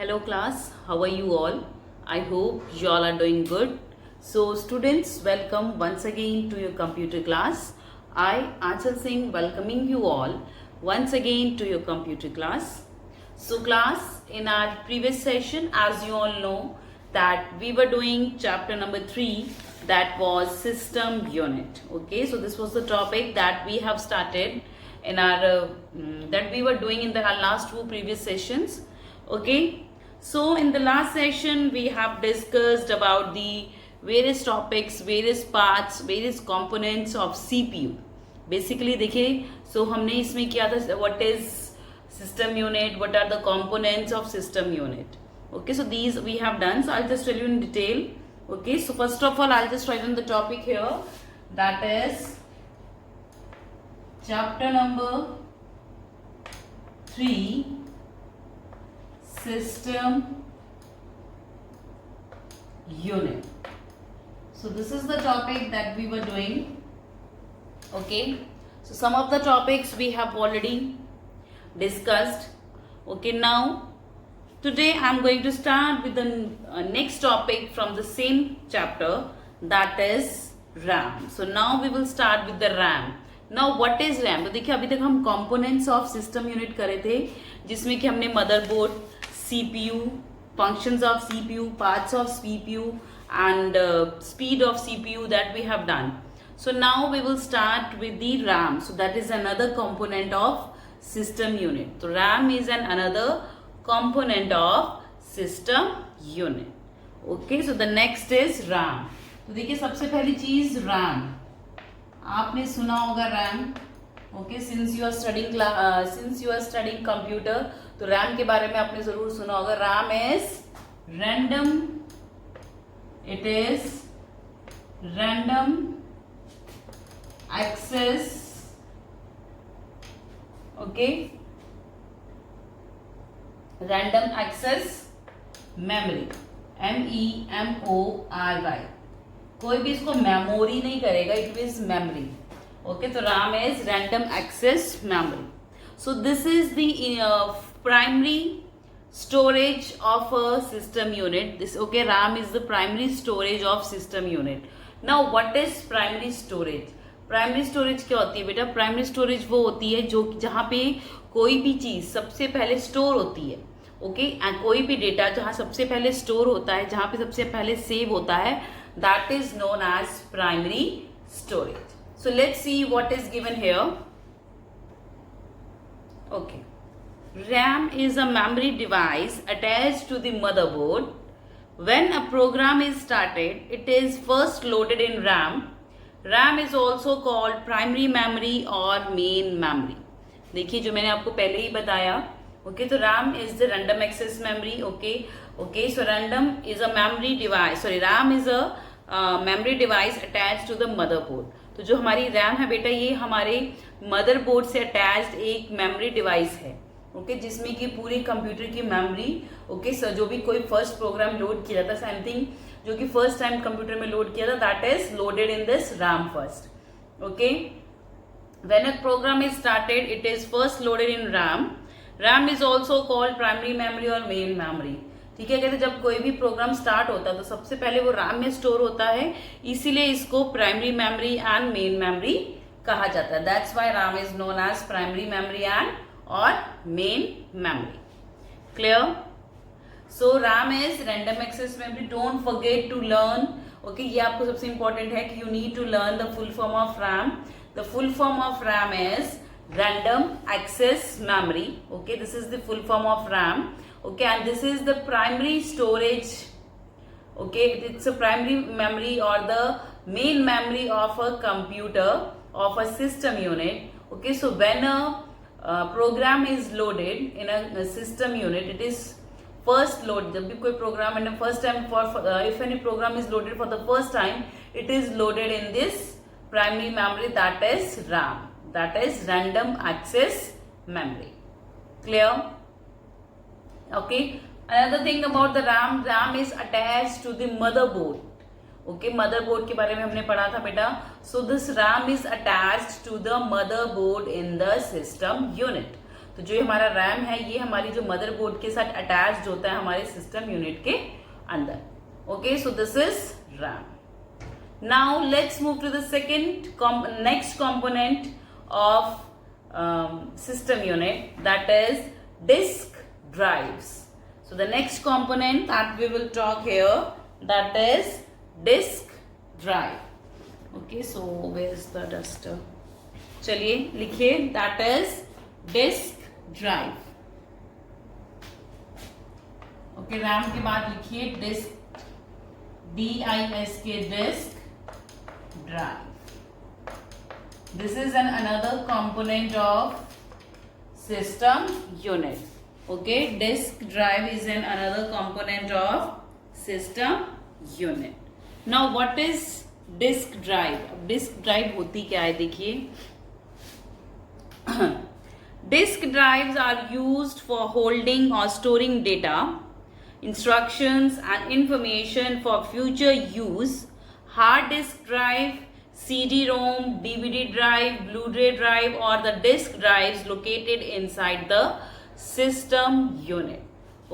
Hello class, how are you all? I hope you all are doing good. So students, welcome once again to your computer class. I, Achal Singh, welcoming you all once again to your computer class. So class, in our previous session, as you all know, that we were doing chapter number 3, that was system unit. Okay, so this was the topic that we have started in our that we were doing in the last two previous sessions. Okay, so in the last session we have discussed about the various topics, various parts, various components of CPU. Basically देखिए, so हमने इसमें किया था what is system unit, what are the components of system unit. Okay, so these we have done, so I'll just tell you in detail. Okay, so first of all I'll just write on the topic here, that is chapter number 3, system unit. So this is the topic that we were doing. Okay, so some of the topics we have already discussed. Okay, now today I am going to start with the next topic from the same chapter, that is RAM. So now we will start with the RAM. Now what is RAM? तो देखिए अभी तक हम components of system unit करे थे, जिसमें कि हमने motherboard, CPU, functions of CPU, parts of CPU and speed of CPU that we have done. So now we will start with the RAM. So that is another component of system unit. So RAM is another component of system unit. Okay, so the next is RAM. तो देखिए सबसे पहली चीज RAM. आपने सुना होगा RAM. Okay, since you are studying computer, तो RAM के बारे में आपने जरूर सुना होगा. RAM is random, it is random access, okay, random access memory, MEMORY. कोई भी इसको मेमोरी नहीं करेगा, it is memory. Okay, so RAM is random access memory. So this is the primary storage of a system unit. This, okay, RAM is the primary storage of system unit. Now what is primary storage? Primary storage क्या होती है बेटा? Primary storage वो होती है जो जहाँ पे कोई भी चीज सबसे पहले स्टोर होती है. ओके, कोई भी डेटा जहाँ सबसे पहले स्टोर होता है, जहाँ पे सबसे पहले सेव होता है, that is known as primary storage. So let's see what is given here. Okay, RAM is a memory device attached to the motherboard. When a program is started, it is first loaded in RAM. RAM is also called primary memory or main memory. देखिए जो मैंने आपको पहले ही बताया. Okay, तो RAM is the random access memory. Okay, so random is a memory device. Sorry, RAM is a memory device attached to the motherboard. तो जो हमारी रैम है बेटा, ये हमारे मदरबोर्ड से अटैच्ड एक मेमोरी डिवाइस है. ओके, जिसमें कि पूरी कंप्यूटर की मेमोरी, ओके, सर जो भी कोई फर्स्ट प्रोग्राम लोड किया जाता है, समथिंग जो कि फर्स्ट टाइम कंप्यूटर में लोड किया था, that is loaded in this RAM first. Okay, when a program is started, it is first loaded in RAM. RAM is also called primary memory और main memory. ठीक है, कहते जब कोई भी प्रोग्राम स्टार्ट होता है तो सबसे पहले वो रैम में स्टोर होता है, इसीलिए इसको primary memory and main memory कहा जाता है. That's why RAM is known as primary memory and और main memory. Clear? So RAM is random access memory. Don't forget to learn. Okay, ये आपको सबसे इंपॉर्टेंट है कि you need to learn the full form of RAM. The full form of RAM is random access memory. Okay, this is the full form of RAM. Okay, and this is the primary storage. Okay, it's a primary memory or the main memory of a computer, of a system unit. Okay, so when a program is loaded in a system unit, it is first load. जब भी कोई program in the first time if any program is loaded for the first time, it is loaded in this primary memory, that is RAM. That is random access memory. Clear? Okay, another thing about the RAM is attached to the motherboard. Okay, motherboard के बारे में हमने पढ़ा था बेटा. So this RAM is attached to the motherboard in the system unit. तो जो हमारा रैम है ये हमारी जो मदरबोर्ड के साथ अटैच्ड होता है हमारे सिस्टम यूनिट के अंदर. Okay, so this is RAM. Now let's move to the next component of system unit, that is disk drives. So the next component that we will talk here, that is disk drive. Okay, so where is the duster? चलिए लिखिए, that is disk drive. Okay, RAM के बाद लिखिए disk, DISK disk drive. This is another component of system unit. Okay, disk drive is another component of system unit. Now what is disk drive? Disk drive होती क्या है देखिए. Disk drives are used for holding or storing data, instructions and information for future use. Hard disk drive, CD-ROM, DVD drive, Blu-ray drive or the disk drives located inside the system unit.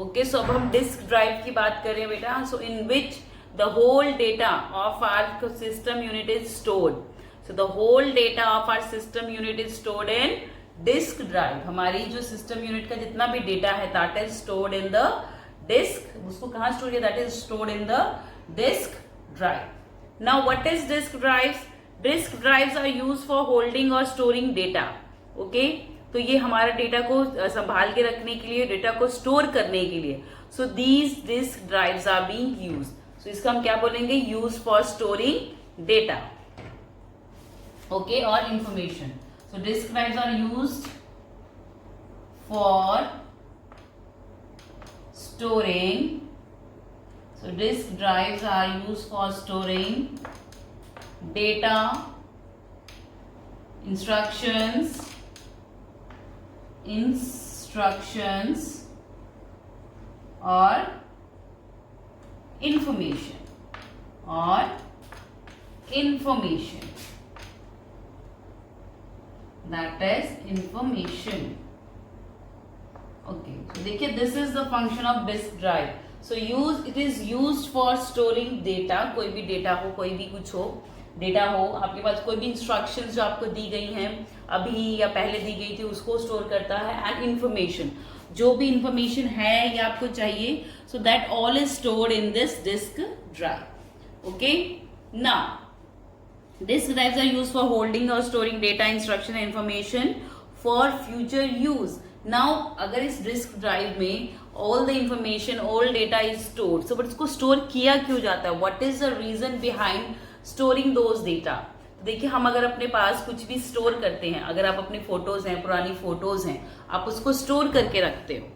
Okay, so अब हम disk drive की बात कर रहे हैं बेटा. So in which the whole data of our system unit is stored. So the whole data of our system unit is stored in disk drive. हमारी जो system unit का जितना भी data है that is stored in the disk. उसको कहाँ store किया? That is stored in the disk drive. Now what is disk drives? Disk drives are used for holding or storing data. Okay, तो ये हमारा डेटा को संभाल के रखने के लिए, डेटा को स्टोर करने के लिए. So these disk drives are being used. So इसका हम क्या बोलेंगे? Used for storing data. Okay, or information. So disk drives are used for storing. So disk drives are used for storing data, instructions or information. That is information. Okay, so देखिए this is the function of disk drive. So it is used for storing data. कोई भी data हो, कोई भी कुछ हो, data हो, आपके पास कोई भी इंस्ट्रक्शंस जो आपको दी गई हैं अभी या पहले दी गई थी उसको स्टोर करता है. एंड इंफॉर्मेशन, जो भी इंफॉर्मेशन है या आपको चाहिए, so that all is stored in this disc drive. Okay, now disk drives are used for holding or storing data, instruction and information for future use. Now अगर इस डिस्क ड्राइव में all the information, all data is stored, so but इसको store किया क्यों जाता है? What is the reason behind storing those data? तो देखिए, हम अगर अपने पास कुछ भी स्टोर करते हैं, अगर आप अपनी फोटोज हैं, पुरानी फोटोज हैं, आप उसको स्टोर करके रखते हो.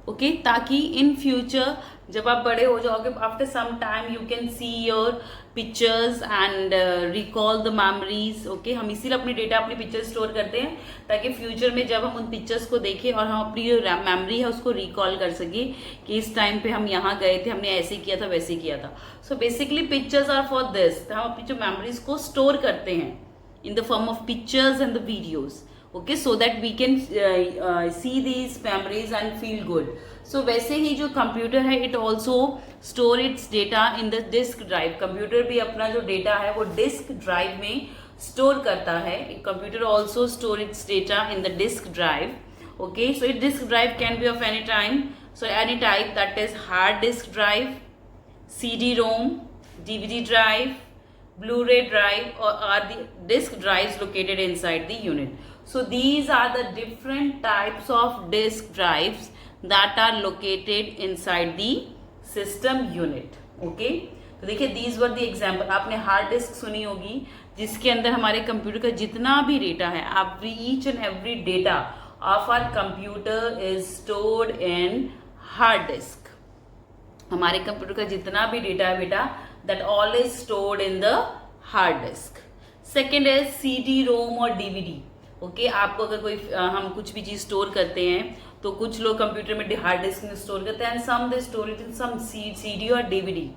ओके, ताकि इन फ्यूचर जब आप बड़े हो जाओगे, after some time you can see your pictures and recall the memories. Okay, हम इसीलिए अपनी डेटा, अपनी पिक्चर्स स्टोर करते हैं ताकि फ्यूचर में जब हम उन पिक्चर्स को देखें और हम अपनी जो मेमोरी है उसको रिकॉल कर सके कि इस टाइम पे हम यहाँ गए थे, हमने ऐसे किया था, वैसे किया था. So basically pictures are for this. हम अपनी जो मेमोरीज को स्टोर करते हैं in the form of pictures and the videos. Okay, so that we can see these memories and feel good. So वैसे ही जो कंप्यूटर है, it also store its data in the disk drive. Computer भी अपना जो data है वो disk drive में store करता है. Computer also store its data in the disk drive. Okay, so a disk drive can be of any time, so any type, that is hard disk drive, CD-ROM, DVD drive, Blu-ray drive, or are the disk drives located inside the unit. So these are the different types of disk drives that are located inside the system unit. Okay, तो देखिए these were the example. आपने hard disk सुनी होगी जिसके अंदर हमारे computer का जितना भी डेटा है, each and every data of our computer is stored in hard disk. हमारे कंप्यूटर का जितना भी डेटा है बेटा, that all is stored in the hard disk. Second is CD-ROM और DVD. ओके, आपको अगर कोई हम कुछ भी चीज स्टोर करते हैं तो कुछ लोग कंप्यूटर में हार्ड डिस्क में स्टोर करते हैं, and some they store it in some CD और DVD.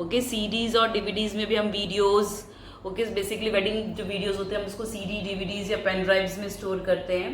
ओके, CDs और DVDs में भी हम वीडियोस, ओके, बेसिकली वेडिंग जो वीडियोस होते हैं हम उसको CD, DVDs या पेन ड्राइव्स में स्टोर करते हैं.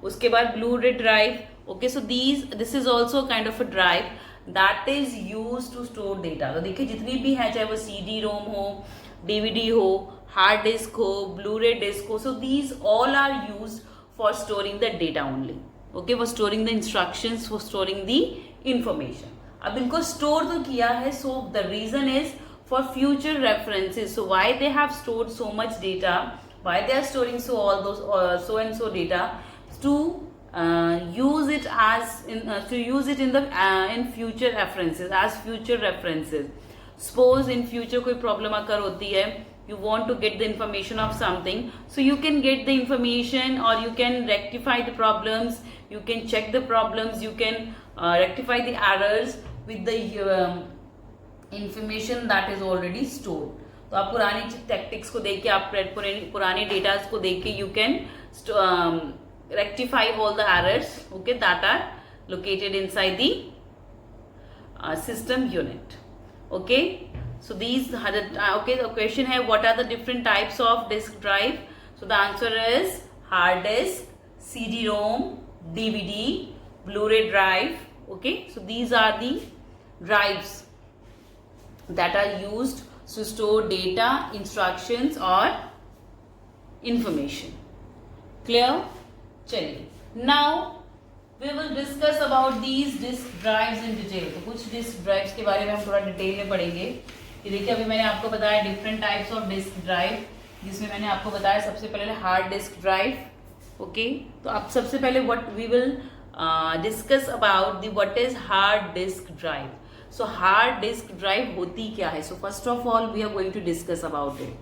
उसके बाद Blu-ray drive. Okay, so this is also kind of a drive that is used to store data. तो देखिए जितनी भी है, चाहे वो CD-ROM हो, DVD हो, hard disk हो, Blu-ray disk हो, so these all are used for storing the data only. Okay, for storing the instructions, for storing the information. अब इनको store तो किया है, so the reason is for future references. So why they have stored so much data? Why they are storing so and so data? To use it in the in future references, as future references. Suppose in future कोई problem अगर होती है, you want to get the information of something, so you can get the information, or you can rectify the problems, you can check the problems, you can rectify the errors with the information that is already stored. तो आप पुरानी tactics को देख के, आप पुराने data को देख के, you can rectify all the errors, okay, that are located inside the system unit. Okay, so these are the okay, the question है, what are the different types of disk drive? So the answer is hard disk, CD-ROM, DVD, Blu-ray drive. Okay, so these are the drives that are used to store data, instructions or information. Clear? चलिए, now we will discuss about these disk drives in detail. तो कुछ disk drives के बारे में हम थोड़ा detail में पढ़ेंगे. ये देखिए, अभी मैंने आपको बताया different types of disk drive, जिसमें मैंने आपको बताया सबसे पहले hard disk drive. Okay, तो अब सबसे पहले what we will discuss about the what is hard disk drive. So hard disk drive होती क्या है? So first of all we are going to discuss about it.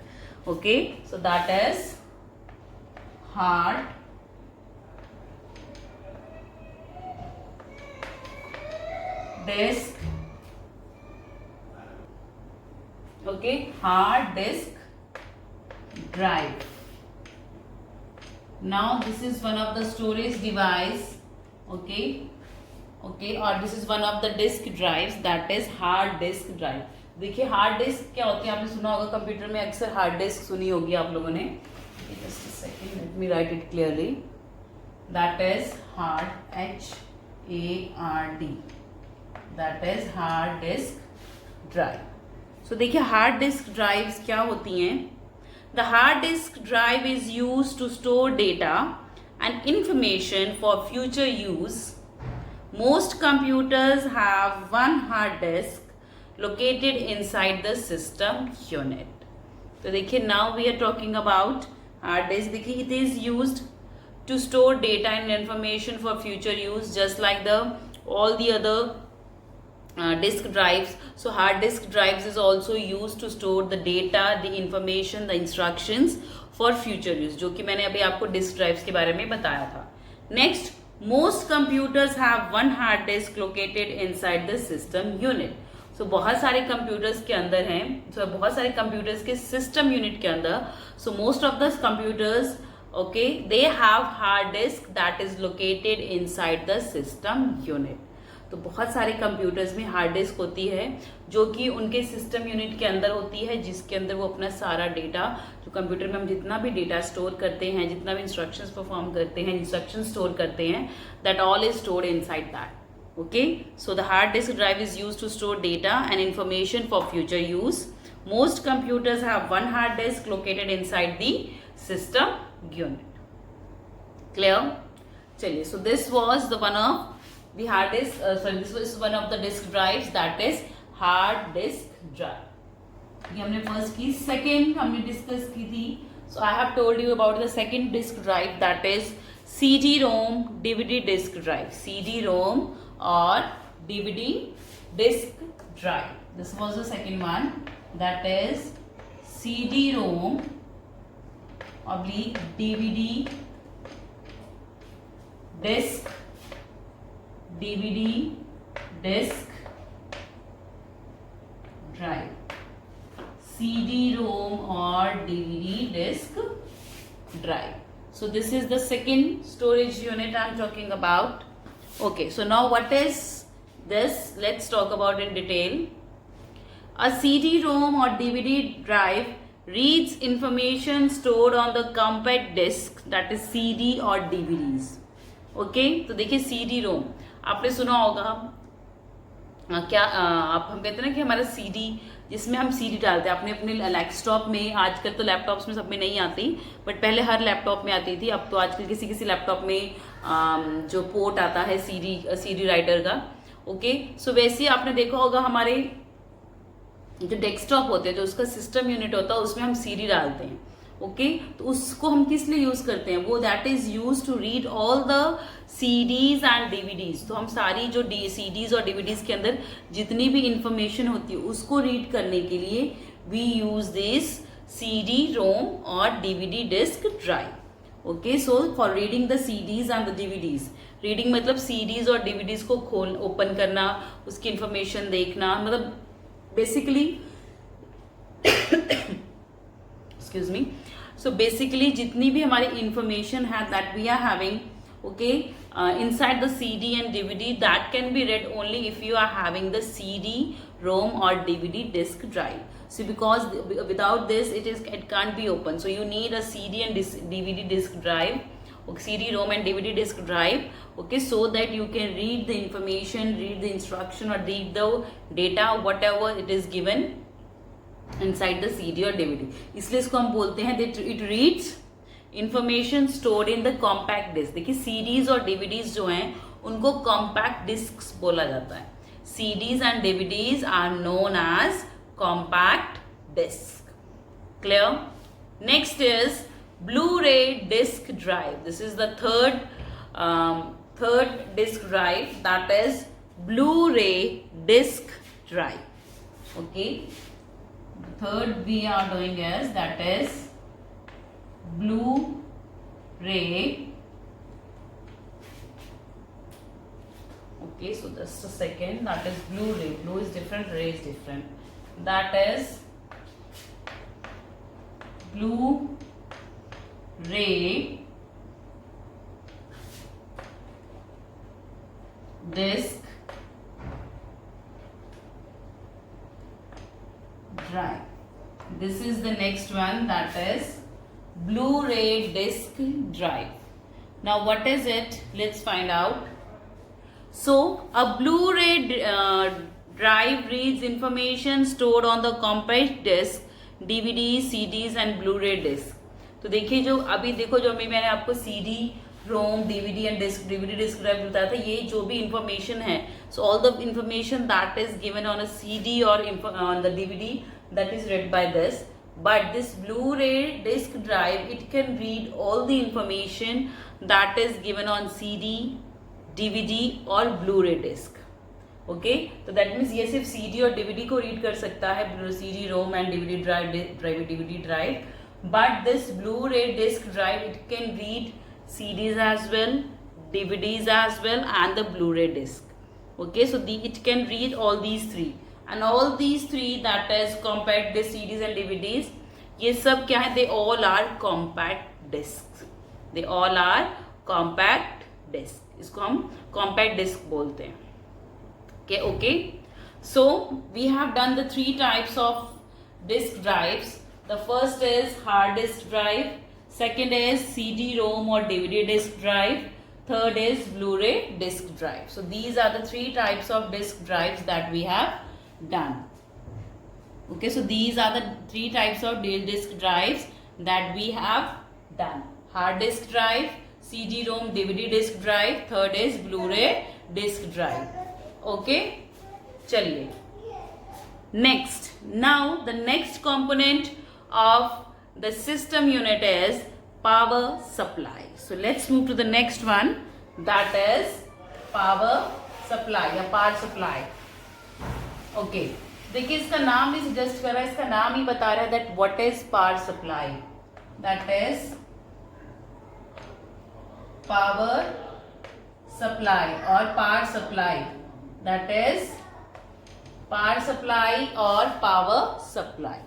Okay, so that is hard disk. Okay, hard disk drive. Now this is one of the storage device. Okay, or this is one of the disk drives, that is hard disk drive. देखिए hard disk क्या होती है, आपने सुना होगा computer में अक्सर hard disk सुनी होगी आप लोगों ने. Just a second, let me write it clearly. That is hard, HARD. That is hard disk drive. So देखिए हार्ड डिस्क ड्राइव्स क्या होती हैं. The hard disk drive is used to store data and information for future use. Most computers have one hard disk located inside the system unit. तो देखिए now we are talking about hard disk. देखिए it is used to store data and information for future use, just like all the other disk drives. So hard disk drives is also used to store the data, the information, the instructions for future use, जो कि मैंने अभी आपको disk drives के बारे में बताया था. Next, most computers have one hard disk located inside the system unit. So बहुत सारे computers के अंदर हैं, so बहुत सारे computers के system unit के अंदर, so most of the computers, okay, they have hard disk that is located inside the system unit. तो बहुत सारे कंप्यूटर्स में हार्ड डिस्क होती है जो कि उनके सिस्टम यूनिट के अंदर होती है, जिसके अंदर वो अपना सारा डेटा, जो कंप्यूटर में हम जितना भी डेटा स्टोर करते हैं, जितना भी इंस्ट्रक्शंस परफॉर्म करते हैं, इंस्ट्रक्शन स्टोर करते हैं, that all is stored inside that. Okay, so the hard disk drive is used to store data and information for future use. Most computers have one hard disk located inside the system unit. Clear? चलिए, so this was the one of the hard disk, this was one of the disk drives, that is hard disk drive. ये हमने first की. Second हमने discuss की थी. So I have told you about the second disk drive, that is CD-ROM DVD disk drive. CD-ROM or DVD disk drive. This was the second one, that is CD-ROM oblique DVD disk drive. CD-ROM or DVD disk drive. So this is the second storage unit I'm talking about. Okay, so now what is this? Let's talk about in detail. A CD-ROM or DVD drive reads information stored on the compact disc, that is CD or DVDs. Okay तो देखिए CD रोम आपने सुना होगा। क्या आप हम कहते हैं ना कि हमारा CD जिसमें हम CD डालते हैं अपने अपने लैपटॉप में। आजकल तो लैपटॉप्स में सब में नहीं आती, बट पहले हर लैपटॉप में आती थी। अब तो आजकल किसी किसी लैपटॉप में जो पोर्ट आता है CD राइटर का। ओके सो वैसे आपने देखा होगा हमारे जो डेस्कटॉप होते हैं, जो उसका सिस्टम यूनिट होता है, उसमें हम CD डालते हैं। ओके तो उसको हम किस लिए यूज करते हैं, वो that is use to read all the CDs and DVDs। तो हम सारी जो CDs और DVDs के अंदर जितनी भी इंफॉर्मेशन होती है उसको रीड करने के लिए we use this CD ROM और DVD disk drive. Okay so for reading the CDs and the DVDs, reading मतलब CDs और DVDs को ओपन करना, उसकी इंफॉर्मेशन देखना, मतलब basically excuse me. So basically जितनी भी हमारी इंफॉर्मेशन है that we are having okay inside the CD and DVD, that can be read only if you are having the CD ROM or DVD disk drive. So because without this it can't be open, so you need a CD and DVD disk drive, okay, CD ROM and DVD disk drive, okay, so that you can read the information, read the instruction or read the data whatever it is given inside the CD or DVD. इसलिए इसको हम बोलते हैं that it reads information stored in the compact disk। देखिए CDs और DVDs जो हैं उनको compact discs बोला जाता है। CDs and DVDs are known as compact disc। Clear? Next is Blu-ray disc drive. This is the third disc drive, that is Blu-ray disc drive. Okay. The third we are doing is that is Blu-ray. Okay, so just a second, that is Blu-ray. Blue is different, ray is different. That is Blu-ray disc drive. This is the next one, that is Blu-ray disc drive. Now what is it? Let's find out. So a Blu-ray drive reads information stored on the compact disc, DVDs, CDs and Blu-ray disc. तो देखिए जो अभी देखो जो अभी मैंने आपको CD, ROM, DVD and DVD disc drive बताया था, ये जो भी information है, so all the information that is given on a CD or on the DVD, that is read by this. But this Blu-ray disc drive, it can read all the information that is given on CD, DVD और Blu-ray disc. Okay तो that means ये सिर्फ CD और DVD को read कर सकता है, CD, ROM and DVD drive. But this Blu-ray disc drive, it can read CDs as well, DVDs as well and the Blu-ray disc. Okay, so it can read all these three. And all these three, that is compact disc, CDs and DVDs, ये सब क्या है? They all are compact discs. They all are compact disc. इसको हम compact disc बोलते हैं. Okay. So we have done the three types of disk drives. The first is hard disk drive. Second is CD-ROM or DVD disk drive. Third is Blu-ray disk drive. So these are the three types of disk drives that we have done. Okay, so these are the three types of disk drives that we have done. Hard disk drive, CD-ROM, DVD disk drive. Third is Blu-ray disk drive. Okay, chaliye. Next, now the next component of the system unit is power supply. So let's move to the next one, that is power supply या power supply. Okay, देखिए इसका नाम भी suggest कर रहा है, इसका नाम ही बता रहा है that what is power supply. That is power supply or power supply. That is power supply or power supply.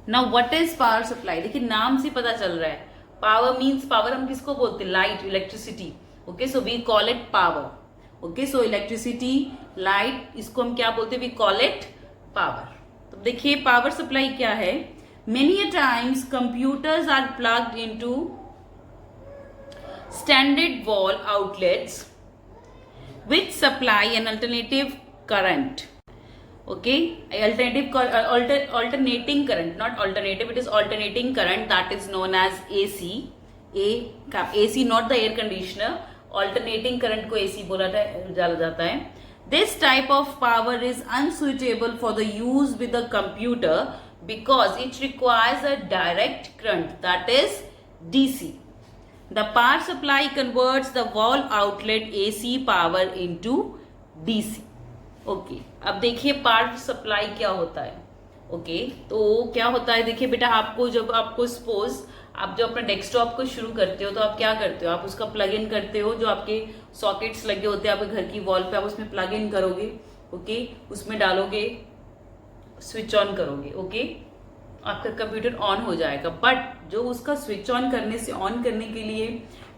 Now what is power supply? देखिए नाम से पता चल रहा है. Power means power हम किसको बोलते हैं? Light, electricity. Okay, so we call it power. Okay, so electricity, light, इसको हम क्या बोलते हैं? We call it power. तो देखिए power supply क्या है? Many a times computers are plugged into standard wall outlets which supply an alternative current. Okay, alternating current, not alternative, it is alternating current, that is known as AC. AC not the air conditioner, alternating current को AC बोला जाता है. This type of power is unsuitable for the use with a computer because it requires a direct current, that is DC. The power supply converts the wall outlet AC power into DC. Okay, अब देखिए power supply क्या होता है. Okay, तो क्या होता है, देखिए बेटा, आपको जब आपको सपोज आप जब अपना डेस्कटॉप को शुरू करते हो तो आप क्या करते हो, आप उसका प्लग इन करते हो. जो आपके सॉकेट्स लगे होते हैं आपके घर की वॉल पे, आप उसमें प्लग इन करोगे. ओके, उसमें डालोगे, स्विच ऑन करोगे. ओके, आपका कंप्यूटर ऑन हो जाएगा. बट जो उसका स्विच ऑन करने से ऑन करने के लिए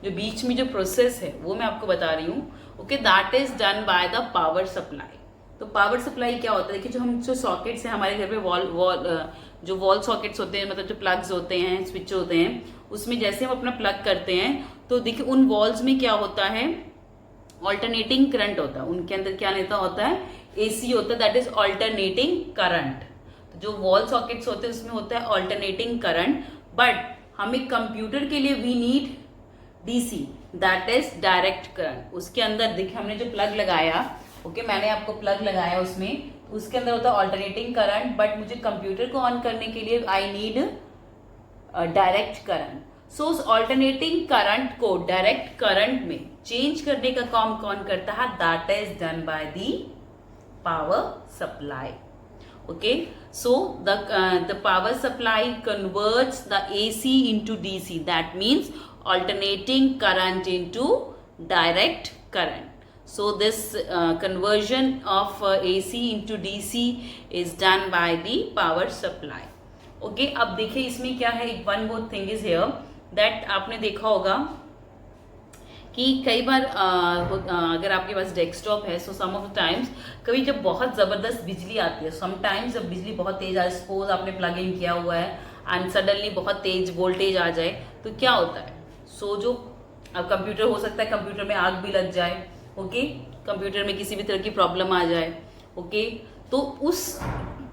जो बीच में जो प्रोसेस है वो मैं आपको बता रही हूँ. Okay, that is done by the power supply. तो पावर सप्लाई क्या होता है, देखिए जो सॉकेट्स हैं हमारे घर पे, जो वॉल सॉकेट्स होते हैं, मतलब जो प्लग्स होते हैं, स्विच होते हैं, उसमें जैसे हम अपना प्लग करते हैं तो देखिए उन वॉल्स में क्या होता है, ऑल्टरनेटिंग करंट होता है. उनके अंदर क्या नेता होता है, एसी होता है, दैट इज ऑल्टरनेटिंग करंट. तो जो वॉल सॉकेट्स होते हैं उसमें होता है ऑल्टरनेटिंग करंट. बट हमें कंप्यूटर के लिए we need DC, that is direct current. उसके अंदर देखिए हमने जो प्लग लगाया, ओके, मैंने आपको प्लग लगाया उसमें, उसके अंदर होता है ऑल्टरनेटिंग करंट. बट मुझे कंप्यूटर को ऑन करने के लिए आई नीड डायरेक्ट करंट. सो उस ऑल्टरनेटिंग करंट को डायरेक्ट करंट में चेंज करने का काम कौन करता है, that is done by the power supply. Okay, so the power supply converts the AC into DC, that means alternating current into direct current. So this conversion of AC into DC is done by the power supply. Okay, अब देखिए इसमें क्या है, one more thing is here that आपने देखा होगा कि कई बार अगर आपके पास डेस्कटॉप है, सो सम ऑफ द टाइम्स कभी जब बहुत ज़बरदस्त बिजली आती है, समटाइम्स जब बिजली बहुत तेज आए, सपोज आपने प्लग इन किया हुआ है एंड सडनली बहुत तेज वोल्टेज आ जाए, तो क्या होता है, सो जो अब कंप्यूटर हो सकता है कंप्यूटर में आग भी लग जाए. ओके, कंप्यूटर में किसी भी तरह की प्रॉब्लम आ जाए. ओके, तो उस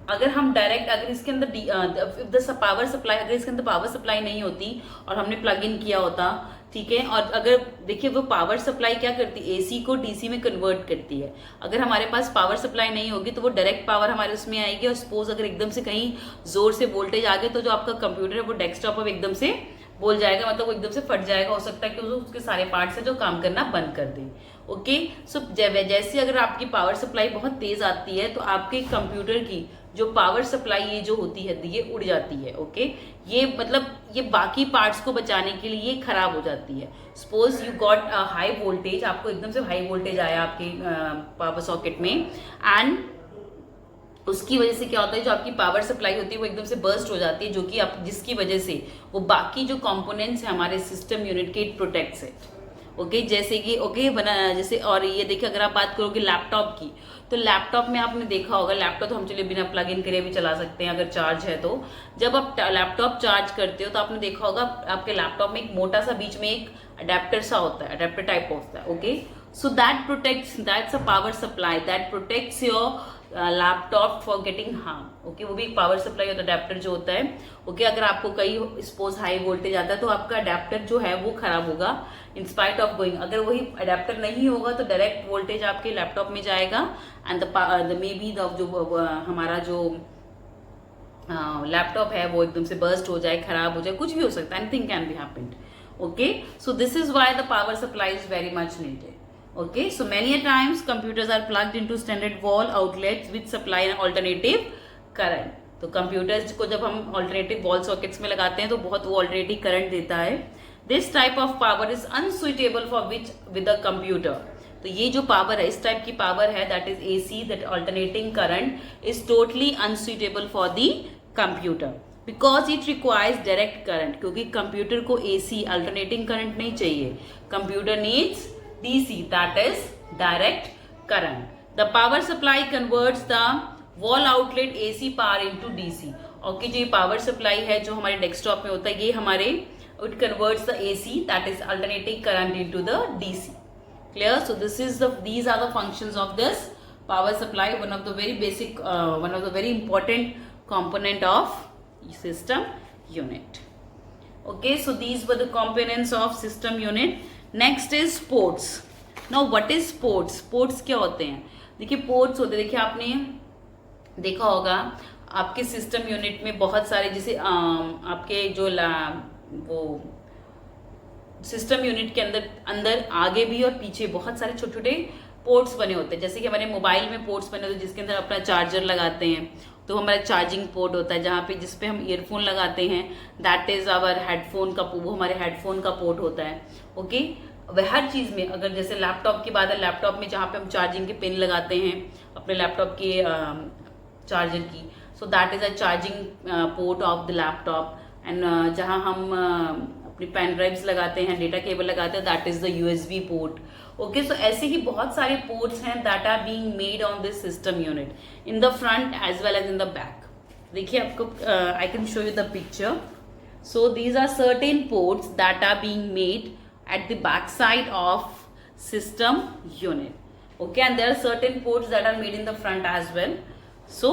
अगर हम डायरेक्ट अगर इसके अंदर पावर सप्लाई, अगर इसके अंदर पावर सप्लाई नहीं होती और हमने प्लग इन किया होता, ठीक है, और अगर देखिए वो पावर सप्लाई क्या करती है, एसी को डीसी में कन्वर्ट करती है. अगर हमारे पास पावर सप्लाई नहीं होगी तो वो डायरेक्ट पावर हमारे उसमें आएगी. और सपोज अगर एकदम से कहीं जोर से वोल्टेज आ गए तो जो आपका कंप्यूटर है वो डेस्कटॉप अब एकदम से बोल जाएगा, मतलब वो एकदम से फट जाएगा. हो सकता है कि उसके सारे पार्ट्स हैं जो काम करना बंद कर दें. ओके, सो जैसे अगर आपकी पावर सप्लाई बहुत तेज आती है तो आपके कंप्यूटर की जो पावर सप्लाई ये जो होती है ये उड़ जाती है. ओके, ये मतलब ये बाकी पार्ट्स को बचाने के लिए ये खराब हो जाती है. Suppose you got high voltage, आपको एकदम से हाई वोल्टेज आया आपके पावर सॉकेट में, एंड उसकी वजह से क्या होता है, जो आपकी पावर सप्लाई होती है वो एकदम से बर्स्ट हो जाती है, जो कि आप जिसकी वजह से वो बाकी जो कंपोनेंट्स हैं हमारे सिस्टम यूनिट के, इट प्रोटेक्ट्स इट. ओके, जैसे कि ओके बना जैसे, और ये देखिए अगर आप बात करोगे लैपटॉप की, तो लैपटॉप में आपने देखा होगा, लैपटॉप तो हम चलिए बिना प्लग इन करे भी चला सकते हैं अगर चार्ज है तो. जब आप लैपटॉप चार्ज करते हो तो आपने देखा होगा आपके लैपटॉप में एक मोटा सा बीच में एक अडेप्टर सा होता है, अडेप्टर टाइप होता है. Okay, so that protects, that's a power supply that protects your laptop for getting harm. Okay, वो भी एक पावर सप्लाई और अडेप्टर जो होता है. ओके, अगर आपको कहीं सपोज हाई वोल्टेज आता है तो आपका अडेप्टर जो है वो खराब होगा इन स्पाइट ऑफ गोइंग. अगर वही अडेप्टर नहीं होगा तो डायरेक्ट वोल्टेज आपके लैपटॉप में जाएगा एंड द मे बी जो हमारा जो लैपटॉप है वो एकदम से बर्स्ट हो जाए, खराब हो जाए, कुछ भी हो सकता है, anything can be happened. Okay, so this is why the power supply is very much needed. Okay, so many a times computers are plugged into standard wall outlets which supply an alternative current. तो computers को जब हम alternative wall sockets में लगाते हैं तो बहुत वो alternative current देता है. This type of power is unsuitable for which with a computer. तो ये जो पावर है, इस टाइप की पावर है, that is AC, that alternating current is totally unsuitable for the computer because it requires direct current. क्योंकि computer को AC alternating current नहीं चाहिए, computer needs DC, that is direct current. The power supply converts the wall outlet AC power into DC. और कि जो ये power supply है जो हमारे डेस्कटॉप में होता है, ये हमारे it converts the AC, that is alternating current, into the DC. Clear? So these are the functions of this power supply, one of the very basic, one of the very important component of system unit. Okay, so these were the components of system unit. Next is ports. Now what is ports? Ports क्या होते हैं? देखिए ports होते हैं, देखिए आपने देखा होगा आपके सिस्टम यूनिट में बहुत सारे, जैसे आपके जो वो सिस्टम यूनिट के अंदर आगे भी और पीछे बहुत सारे छोटे छोटे पोर्ट्स बने होते हैं. जैसे कि हमारे मोबाइल में पोर्ट्स बने होते हैं जिसके अंदर अपना चार्जर लगाते हैं, तो हमारा चार्जिंग पोर्ट होता है जहाँ पे जिस पे हम ईयरफोन लगाते हैं, दैट इज आवर हेडफोन का, वो हमारे हेडफोन का पोर्ट होता है. ओके, वह हर चीज़ में, अगर जैसे लैपटॉप की बात है, लैपटॉप में जहाँ पे हम चार्जिंग के पिन लगाते हैं अपने लैपटॉप के चार्जर की, so that is a charging port of the laptop. And जहाँ हम अपनी पेन ड्राइव्स लगाते हैं, डेटा केबल लगाते हैं, that is the USB port. Okay, so ऐसे ही बहुत सारे पोर्ट्स हैं that are being made on this system unit in the front as well as in the back. देखिए आपको I can show you the picture. So these are certain ports that are being made at the back side of system unit. Okay, and there are certain ports that are made in the front as well. So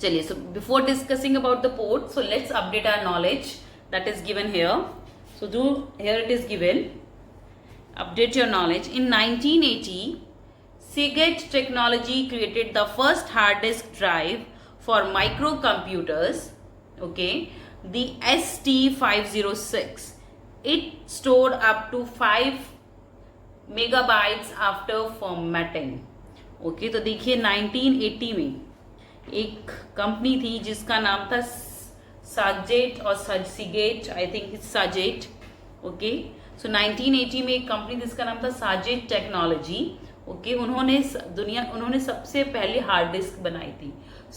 chaliye, so before discussing about the port, so let's update our knowledge that is given here. So here it is given, update your knowledge. In 1980, Seagate Technology created the first hard disk drive for microcomputers. Okay, the ST506. It stored up to 5 megabytes after formatting. Okay, तो देखिए 1980 में एक company थी जिसका नाम था Shugart और Seagate, I think it's Shugart. Okay, so 1980 में एक कंपनी जिसका नाम था साजेट टेक्नोलॉजी. ओके, उन्होंने सबसे पहले हार्ड डिस्क बनाई थी.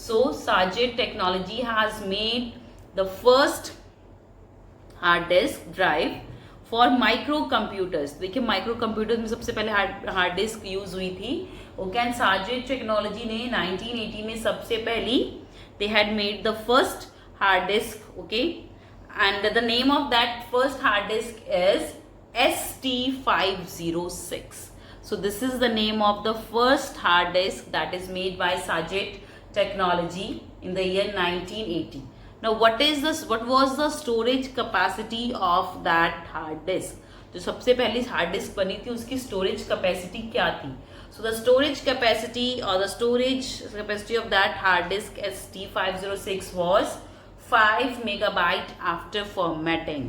So Shugart technology has made the first hard disk drive for micro computers. देखिए माइक्रो कंप्यूटर्स में सबसे पहले हार्ड डिस्क यूज हुई थी. ओके, एंड साजेट टेक्नोलॉजी ने 1980 में सबसे पहली they had made the first hard disc. Okay, and the name of that first hard disc is ST506. So this is the name of the first hard disk that is made by Sajet Technology in the year 1980. Now what was the storage capacity of that hard disk? जो सबसे पहली hard disk बनी थी उसकी storage capacity क्या थी? So the storage capacity or the storage capacity of that hard disk ST506 was 5 megabyte after formatting.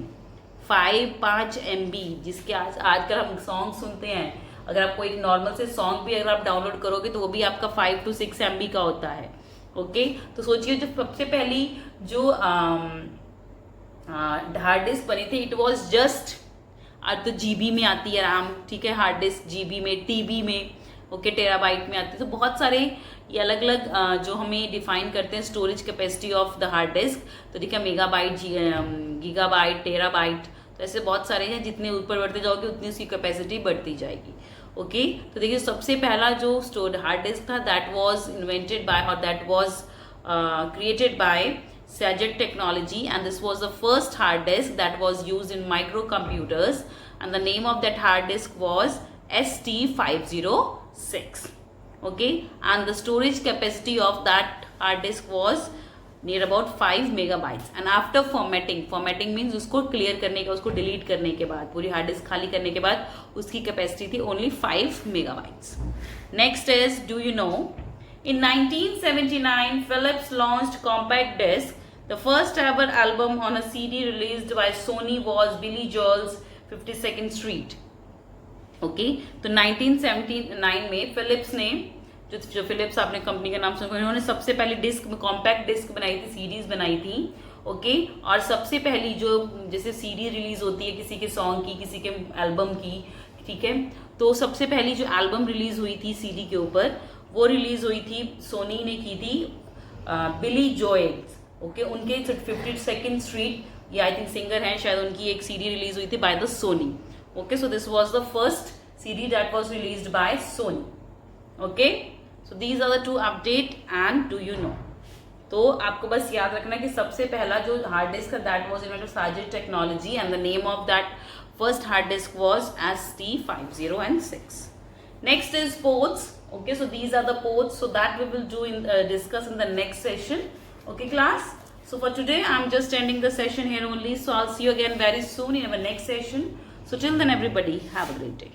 5 MB, जिसके आजकल हम सॉन्ग सुनते हैं, अगर आप कोई नॉर्मल से सॉन्ग भी अगर आप डाउनलोड करोगे तो वो भी आपका 5 to 6 MB का होता है. ओके, तो सोचिए जो सबसे पहली जो हार्ड डिस्क बनी थी, इट वाज जस्ट तो GB में आती है रैम, ठीक है, हार्ड डिस्क GB में, TB में, ओके, टेराबाइट में आती है. तो बहुत सारे ये अलग अलग जो हमें डिफाइन करते हैं storage capacity of the hard disc. तो देखिए मेगाबाइट, गीगाबाइट, टेराबाइट, तो ऐसे बहुत सारे हैं. जितने ऊपर बढ़ते जाओगे उतनी उसकी कैपेसिटी बढ़ती जाएगी. ओके, तो देखिए सबसे पहला जो स्टोर्ड हार्ड डिस्क था दैट वाज इन्वेंटेड बाय और that was created by Sajet Technology, and this was the first hard disk that was used in microcomputers, and the name of that hard disk was ST506. Okay, and the storage capacity of that hard disk was near about 5 megabytes. And after formatting means उसको clear करने का, उसको delete करने के बाद, पूरी hard disk खाली करने के बाद उसकी capacity थी only 5 megabytes. Next is, do you know, in 1979 Philips launched compact disc. The first ever album on a CD released by Sony was Billy Joel's 52nd Street. Okay, तो 1979 में Philips ने, जो फिलिप्स आपने company का नाम सुना, इन्होंने सबसे पहली डिस्क में कॉम्पैक्ट डिस्क बनाई थी, सीरीज बनाई थी. ओके, और सबसे पहली जो जैसे सीडी रिलीज होती है किसी के सॉन्ग की, किसी के एल्बम की, ठीक है, तो सबसे पहली जो एल्बम रिलीज हुई थी सीडी के ऊपर, वो रिलीज हुई थी, सोनी ने की थी बिली जोएल. ओके, उनके 52nd स्ट्रीट, ये आई थिंक सिंगर हैं शायद, उनकी एक सीडी रिलीज हुई थी by the Sony. Okay, so this was the first CD that was released by Sony. Okay, so these are the two update and do you know. तो आपको बस याद रखना कि सबसे पहला जो hard disk that was invented Sajid technology and the name of that first hard disc was ST5006. Next is ports. Okay, so these are the ports, so that we will discuss in the next session. Okay class, so for today I'm just ending the session here only, so I'll see you again very soon in our next session. So till then everybody have a great day.